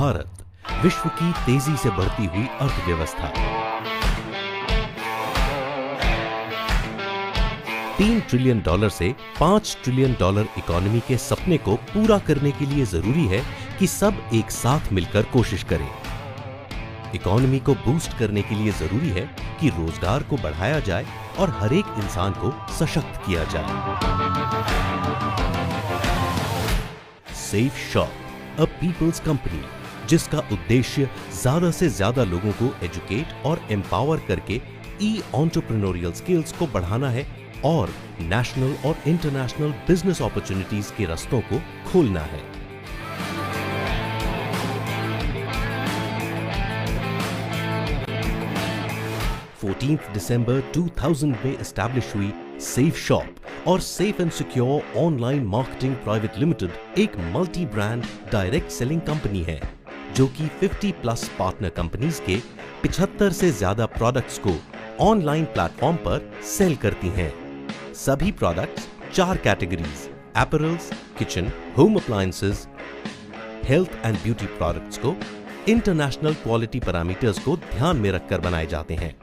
भारत, विश्व की तेजी से बढ़ती हुई अर्थव्यवस्था। 3 ट्रिलियन डॉलर से 5 ट्रिलियन डॉलर इकोनॉमी के सपने को पूरा करने के लिए जरूरी है कि सब एक साथ मिलकर कोशिश करें। इकोनॉमी को बूस्ट करने के लिए जरूरी है कि रोजगार को बढ़ाया जाए और हर एक इंसान को सशक्त किया जाए। Safe shop, a people's company, जिसका उद्देश्य ज्यादा से ज्यादा लोगों को एजुकेट और एम्पावर करके एंटरप्रेन्योरियल स्किल्स को बढ़ाना है और नेशनल और इंटरनेशनल बिजनेस अपॉर्चुनिटीज के रास्तों को खोलना है। दिसंबर 2000 में एस्टैब्लिश हुई सेफ शॉप और safe and secure online marketing private limited एक multi brand direct selling company है जो कि 50+ पार्टनर कंपनीज के 75 से ज्यादा प्रोडक्ट्स को ऑनलाइन प्लेटफॉर्म पर सेल करती हैं। सभी products 4 categories apparels, kitchen, home appliances, health and beauty products को इंटरनेशनल क्वालिटी पैरामीटर्स को ध्यान में रखकर बनाए जाते हैं।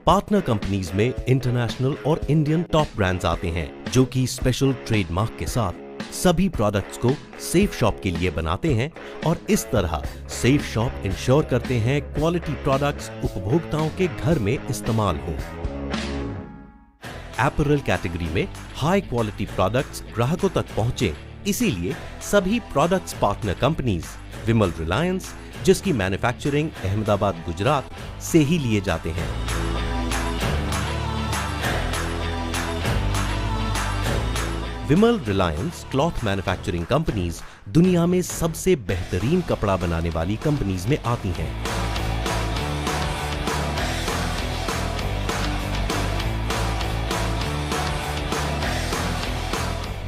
पार्टनर कंपनीज में इंटरनेशनल और इंडियन टॉप ब्रांड्स आते हैं जो कि स्पेशल ट्रेडमार्क के साथ सभी प्रोडक्ट्स को सेफ शॉप के लिए बनाते हैं और इस तरह सेफ शॉप इंश्योर करते हैं क्वालिटी प्रोडक्ट्स उपभोक्ताओं के घर में इस्तेमाल हो। एपरल कैटेगरी में हाई क्वालिटी प्रोडक्ट्स ग्राहकों तक पहुंचे, इसीलिए सभी प्रोडक्ट्स पार्टनर कंपनीज विमल रिलायंस, जिसकी मैन्युफैक्चरिंग अहमदाबाद गुजरात से ही लिए जाते हैं। विमल रिलायंस क्लॉथ मैन्युफैक्चरिंग कंपनीज दुनिया में सबसे बेहतरीन कपड़ा बनाने वाली कंपनीज में आती हैं।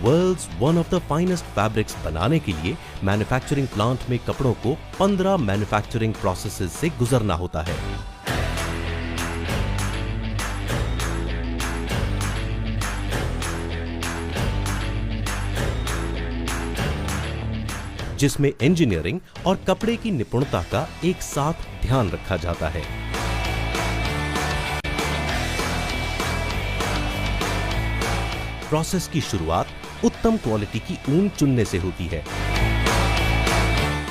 World's one of the finest fabrics बनाने के लिए मैन्युफैक्चरिंग प्लांट में कपड़ों को 15 मैन्युफैक्चरिंग प्रोसेसेस से गुजरना होता है। जिसमें इंजीनियरिंग और कपड़े की निपुणता का एक साथ ध्यान रखा जाता है। प्रोसेस की शुरुआत उत्तम क्वालिटी की ऊन चुनने से होती है।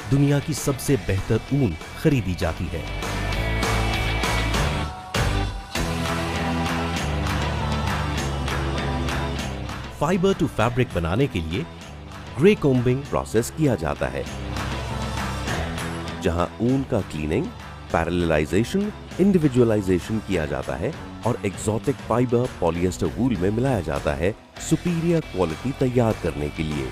दुनिया की सबसे बेहतर ऊन खरीदी जाती है। फाइबर टू फैब्रिक बनाने के लिए ग्रे कोम्बिंग प्रोसेस किया जाता है, जहां ऊन का क्लीनिंग, पैरेललाइजेशन, इंडिविजुअलाइजेशन किया जाता है और एक्सोटिक फाइबर पॉलिएस्टर वूल में मिलाया जाता है सुपीरियर क्वालिटी तैयार करने के लिए।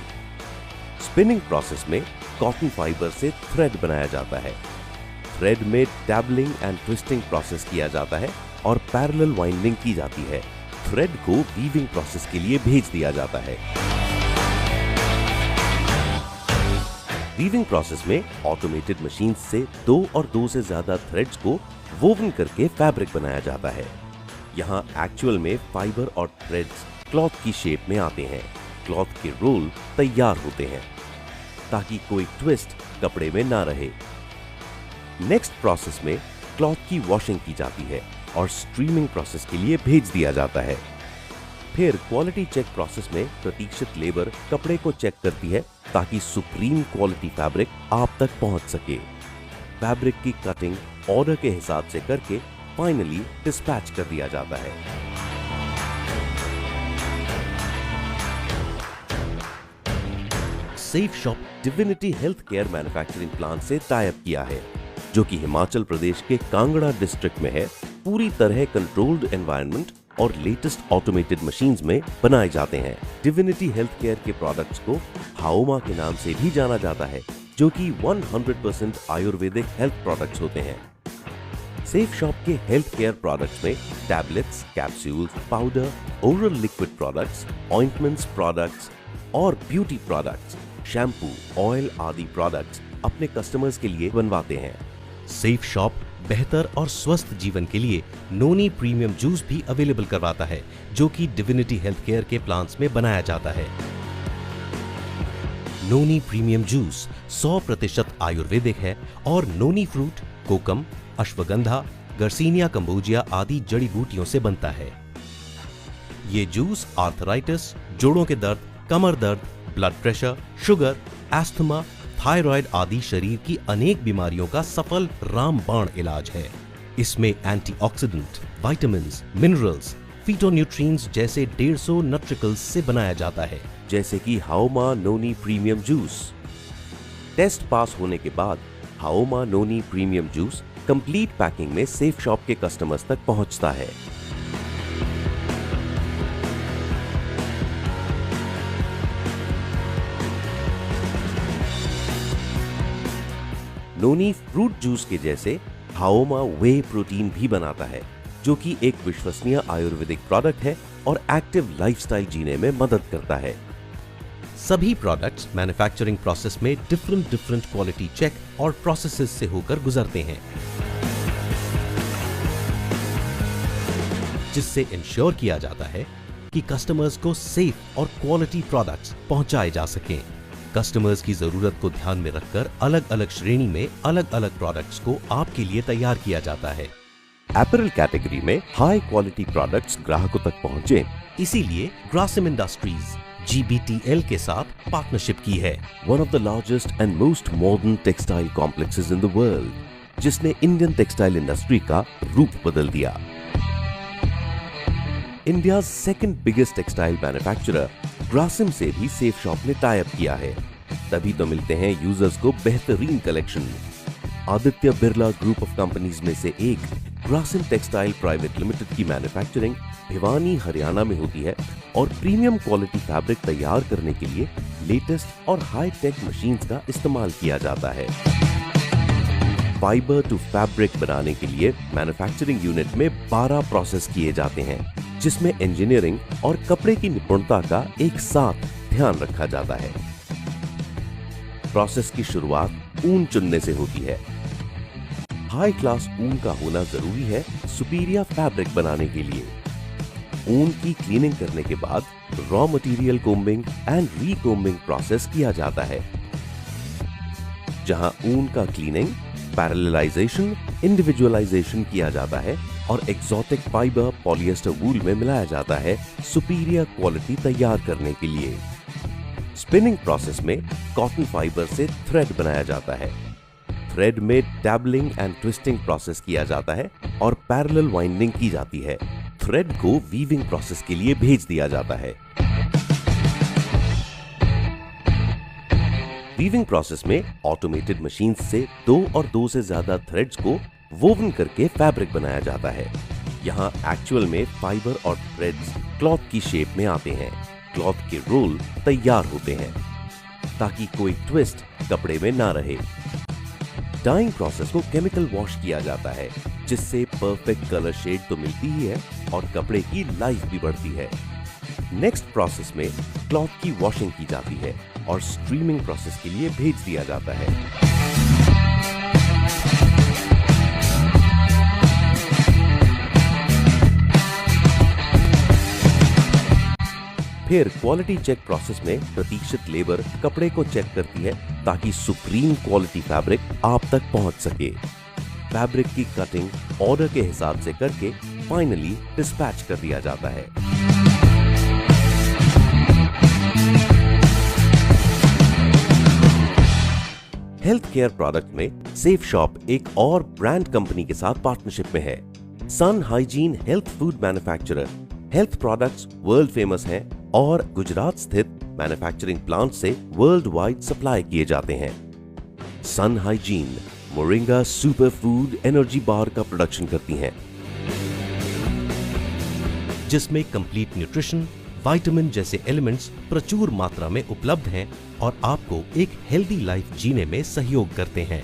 स्पिनिंग प्रोसेस में कॉटन फाइबर से थ्रेड बनाया जाता है। थ्रेड में डैबलिंग एंड ट्विस्टिंग प्रोसेस किया जाता है और पैरेलल वाइंडिंग की जाती है। थ्रेड को वीविंग प्रोसेस के लिए भेज दिया जाता है। वीविंग प्रोसेस में ऑटोमेटेड मशीन से 2 और 2 से ज्यादा थ्रेड्स को वोवन करके फैब्रिक बनाया जाता है। यहाँ एक्चुअल में फाइबर और थ्रेड्स क्लॉथ की शेप में आते हैं। क्लॉथ के रोल तैयार होते हैं ताकि कोई ट्विस्ट कपड़े में ना रहे। नेक्स्ट प्रोसेस में क्लॉथ की वॉशिंग की जाती है और स्ट्रीमिंग प्रोसेस के लिए भेज दिया जाता है। फिर क्वालिटी चेक प्रोसेस में प्रतीक्षित लेबर कपड़े को चेक करती है ताकि सुप्रीम क्वालिटी फैब्रिक आप तक पहुंच सके। फैब्रिक की कटिंग ऑर्डर के हिसाब से करके फाइनली डिस्पैच कर दिया जाता है। Safe shop divinity health care manufacturing plant से टाई अप किया है, जो कि हिमाचल प्रदेश के कांगड़ा डिस्ट्रिक्ट में है। पूरी तरह कंट्रोल्ड एनवायरनमेंट और लेटेस्ट ऑटोमेटेड मशीन्स में बनाए जाते हैं। डिविनिटी हेल्थ केयर के प्रोडक्ट्स को हाओमा के नाम से भी जाना जाता है, जो कि 100% आयुर्वेदिक हेल्थ प्रोडक्ट्स होते हैं। सेफ शॉप के हेल्थ केयर प्रोडक्ट्स में tablets, capsules, powder, oral liquid products, ointments products और ब्यूटी प्रोडक्ट्स, शैम्पू, ऑयल आदि प्रोडक्ट्स अपने कस्टमर्स के लिए बनवाते हैं। सेफ शॉप बेहतर और स्वस्थ जीवन के लिए नोनी प्रीमियम जूस भी अवेलेबल करवाता है, जो कि डिविनिटी हेल्थ केयर के प्लांट्स में बनाया जाता है। नोनी प्रीमियम जूस 100% आयुर्वेदिक है और नोनी फ्रूट, कोकम, अश्वगंधा, गर्सिनिया कंबोजिया आदि जड़ी बूटियों से बनता है। ये जूस आर्थराइटिस, जोड़ों के दर्द, कमर दर्द, blood pressure, sugar, asthma, thyroid आदि शरीर की अनेक बीमारियों का सफल रामबाण इलाज है। इसमें एंटीऑक्सीडेंट, विटामिन्स, मिनरल्स, फिटोन्यूट्रिएंट्स जैसे 150 न्यूट्रिकल्स से बनाया जाता है, जैसे कि हाओमा नोनी प्रीमियम जूस। टेस्ट पास होने के बाद हाओमा नोनी प्रीमियम जूस कंप्लीट पैकिंग में सेफ शॉप के कस्टमर्स तक पहुंचता है। नोनी फ्रूट जूस के जैसे हाओमा वे प्रोटीन भी बनाता है, जो कि एक विश्वसनीय आयुर्वेदिक प्रोडक्ट है और एक्टिव लाइफस्टाइल जीने में मदद करता है। सभी प्रोडक्ट्स मैन्युफैक्चरिंग प्रोसेस में डिफरेंट क्वालिटी चेक और प्रोसेसेस से होकर गुजरते हैं, जिससे इंश्योर किया जाता है कि कस्टमर्स को सेफ और क्वालिटी प्रोडक्ट्स पहुंचाए जा सकें। कस्टमर्स की जरूरत को ध्यान में रखकर अलग अलग श्रेणी में अलग अलग प्रोडक्ट्स को आपके लिए तैयार किया जाता है। अपैरल कैटेगरी में हाई क्वालिटी प्रोडक्ट्स ग्राहकों तक पहुंचे, इसीलिए ग्रासिम इंडस्ट्रीज GBTL के साथ पार्टनरशिप की है। One of the largest and most modern textile complexes in the world, जिसने इंडियन टेक्सटाइल इंडस्ट्री का रूप बदल दिया। India second biggest textile manufacturer Grasim से भी सेफ शॉप ने टाई अप किया है, तभी तो मिलते हैं यूजर्स को बेहतरीन collection. Aditya Birla group of companies में से एक ग्रासिम टेक्सटाइल प्राइवेट लिमिटेड की मैन्युफैक्चरिंग भिवानी हरियाणा में होती है और प्रीमियम क्वालिटी फैब्रिक तैयार करने के लिए लेटेस्ट और हाई टेक मशीन्स का इस्तेमाल किया जाता है। फाइबर टू फैब्रिक बनाने के लिए मैन्युफैक्चरिंग यूनिट में 12 प्रोसेस किए जाते हैं, जिसमें इंजीनियरिंग और कपड़े की निपुणता का एक साथ ध्यान रखा जाता है। प्रोसेस की शुरुआत ऊन चुनने से होती है। हाई क्लास ऊन का होना जरूरी है सुपीरियर फैब्रिक बनाने के लिए। ऊन की क्लीनिंग करने के बाद raw material combing and recombing process किया जाता है, जहां ऊन का क्लीनिंग, पैरेललाइजेशन, इंडिविजुअलाइजेशन किया जाता है और एक्सोटिक फाइबर पॉलिएस्टर वूल में मिलाया जाता है सुपीरियर क्वालिटी तैयार करने के लिए। स्पिनिंग प्रोसेस में कॉटन फाइबर से थ्रेड बनाया जाता है। थ्रेड में डैबलिंग एंड ट्विस्टिंग प्रोसेस किया जाता है और पैरेलल वाइंडिंग की जाती है। थ्रेड को वीविंग प्रोसेस के लिए भेज दिया जाता है। वीविंग प्रोसेस में ऑटोमेटेड मशीन से 2 और 2 से ज्यादा थ्रेड्स को वोवन करके फैब्रिक बनाया जाता है। यहाँ एक्चुअल में फाइबर और थ्रेड्स क्लॉथ की शेप में आते हैं। क्लॉथ के रोल तैयार होते हैं ताकि कोई ट्विस्ट कपड़े में ना रहे। डाइंग प्रोसेस को केमिकल वॉश किया जाता है, जिससे परफेक्ट कलर शेड तो मिलती ही है और कपड़े की लाइफ भी बढ़ती है। नेक्स्ट प्रोसेस में क्लॉथ की वॉशिंग की जाती है और स्ट्रीमिंग प्रोसेस के लिए भेज दिया जाता है। फिर क्वालिटी चेक प्रोसेस में प्रतीक्षित लेबर कपड़े को चेक करती है ताकि सुप्रीम क्वालिटी फैब्रिक आप तक पहुंच सके। फैब्रिक की कटिंग ऑर्डर के हिसाब से करके फाइनली डिस्पैच कर दिया जाता है। हेल्थ केयर प्रोडक्ट में सेफ शॉप एक और ब्रांड कंपनी के साथ पार्टनरशिप में है। Sun hygiene health food manufacturer health products world famous हैं और गुजरात स्थित मैन्युफैक्चरिंग प्लांट से वर्ल्ड वाइड सप्लाई किए जाते हैं। Sun hygiene moringa super food energy bar का प्रोडक्शन करती हैं, जिसमें कंप्लीट न्यूट्रिशन, विटामिन जैसे एलिमेंट्स प्रचुर मात्रा में उपलब्ध हैं और आपको एक हेल्दी लाइफ जीने में सहयोग करते हैं।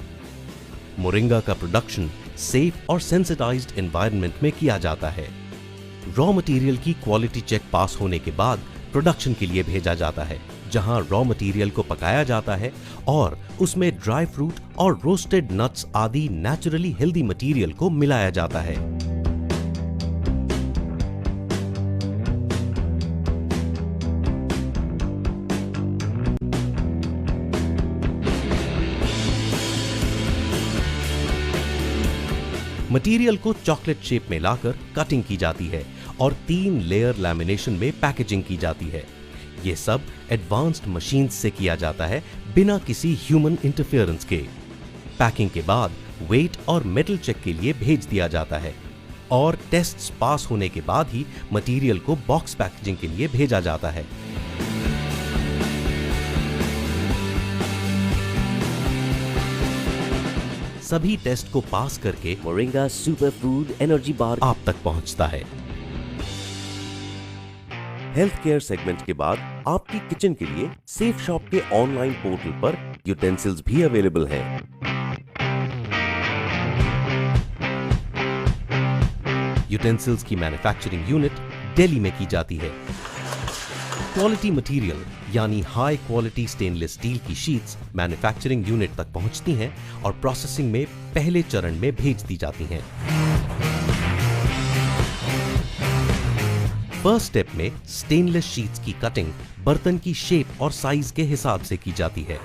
मोरिंगा का प्रोडक्शन सेफ और सेंसिटाइज्ड एनवायरनमेंट में किया जाता है। रॉ मटेरियल की क्वालिटी चेक पास होने के बाद प्रोडक्शन के लिए भेजा जाता है, जहां रॉ मटेरियल को पकाया जाता है और उसमें ड्राई फ्रूट और रोस्टेड नट्स आदि नेचुरली हेल्दी मटेरियल को मिलाया जाता है। मटेरियल को चॉकलेट शेप में लाकर कटिंग की जाती है और 3 लेयर लैमिनेशन में पैकेजिंग की जाती है। यह सब एडवांस्ड मशीन्स से किया जाता है बिना किसी ह्यूमन इंटरफेरेंस के। पैकिंग के बाद वेट और मेटल चेक के लिए भेज दिया जाता है और टेस्ट्स पास होने के बाद ही मटेरियल को बॉक्स पैकेजिंग के लिए भेजा जाता है। सभी टेस्ट को पास करके मोरिंगा सुपर फूड एनर्जी बार आप तक पहुंचता है। हेल्थ केयर सेगमेंट के बाद आपकी किचन के लिए सेफ शॉप के ऑनलाइन पोर्टल पर यूटेंसिल्स भी अवेलेबल हैं। यूटेंसिल्स की मैन्युफैक्चरिंग यूनिट दिल्ली में की जाती है। क्वालिटी मटेरियल यानी हाई क्वालिटी स्टेनलेस स्टील की शीट्स मैन्युफैक्चरिंग यूनिट तक पहुंचती हैं और प्रोसेसिंग में पहले चरण में भेज दी जाती हैं। फर्स्ट स्टेप में स्टेनलेस शीट्स की कटिंग बर्तन की शेप और साइज के हिसाब से की जाती है।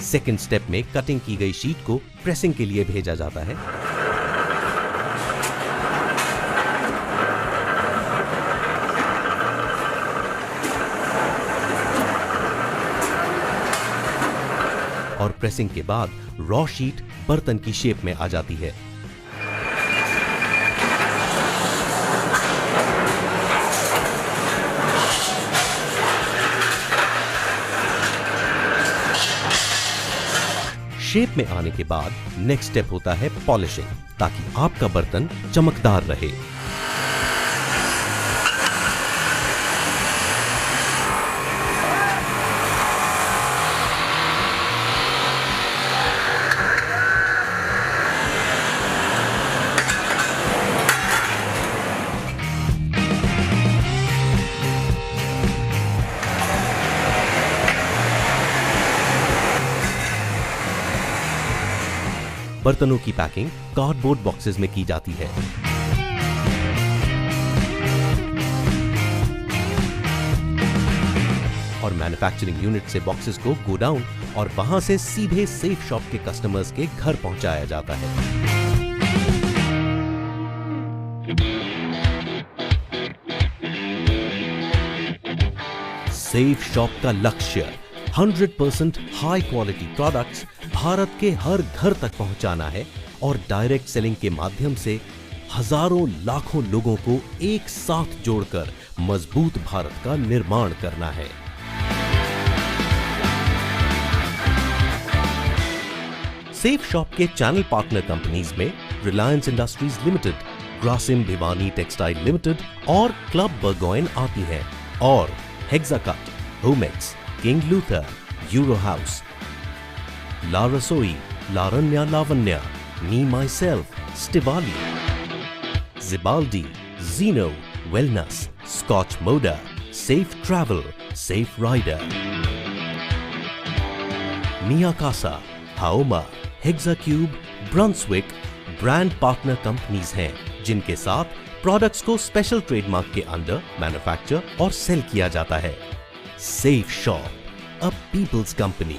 सेकेंड स्टेप में कटिंग की गई शीट को प्रेसिंग के लिए भेजा जाता है। और प्रेसिंग के बाद रॉ शीट बर्तन की शेप में आ जाती है। शेप में आने के बाद नेक्स्ट स्टेप होता है पॉलिशिंग, ताकि आपका बर्तन चमकदार रहे। बर्तनों की पैकिंग कार्डबोर्ड बॉक्सेस में की जाती है। और मैन्युफैक्चरिंग यूनिट से बॉक्सेस को गोडाउन और वहां से सीधे सेफ शॉप के कस्टमर्स के घर पहुंचाया जाता है। सेफ शॉप का लक्ष्य 100% हाई क्वालिटी प्रोडक्ट्स भारत के हर घर तक पहुंचाना है और डायरेक्ट सेलिंग के माध्यम से हजारों लाखों लोगों को एक साथ जोड़कर मजबूत भारत का निर्माण करना है। सेफ शॉप के चैनल पार्टनर कंपनीज में Reliance Industries Limited, Grasim Bhiwani Textile Limited और क्लब बर्गोइन आती हैं, और Hexacut, Homex, King Luther, Euro House, La Rasoi, Laranya Lavanya, Me My Self, Stivali, Gibaldi, Gino, Wellness, Scotch Moda, Safe Travel, Safe Rider, Miacasa, Haoma, Hexacube, Brunswick brand partner companies हैं, जिनके साथ products को special trademark के under manufacture और sell किया जाता है। Safe shop, a people's company.